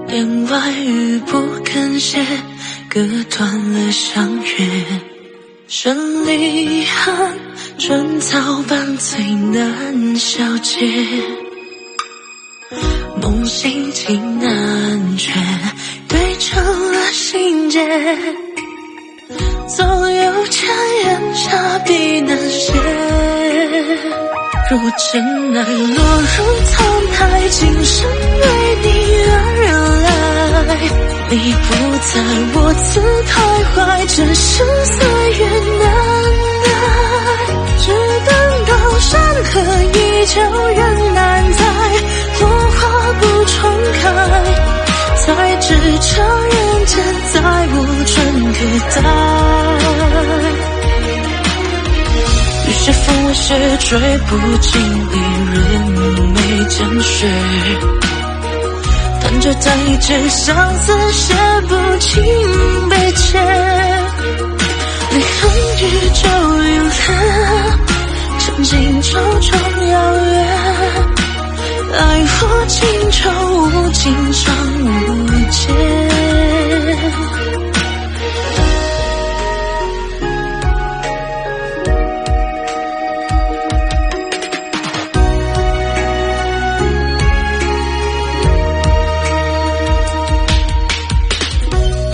言外语不肯写，割断了相约。生离憾，春草般最难消解。梦醒情难却对成了心结。总有千言差笔难写，如真难落入沧海，今生为你而来。你不在我自徘徊，只是岁月难耐。只等到山河依旧人难在，落花不重开，才知这人间再无春可待。于是风雪追不尽离人眉间雪，等着带着相思写不尽悲切。离恨宇宙云裂，曾经周中遥远，爱我情愁无尽长无解。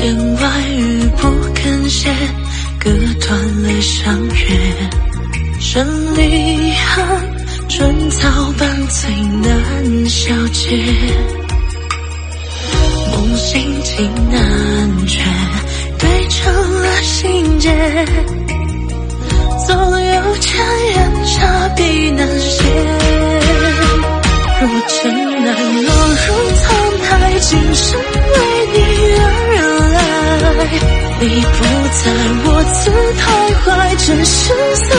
言外语不肯写，割断了相约。生离憾，春草般最难消解。梦醒情难却对成了心结。总有千言差笔难写，如真难落入沧海，今生为你而来。你不在我自徘徊，只是岁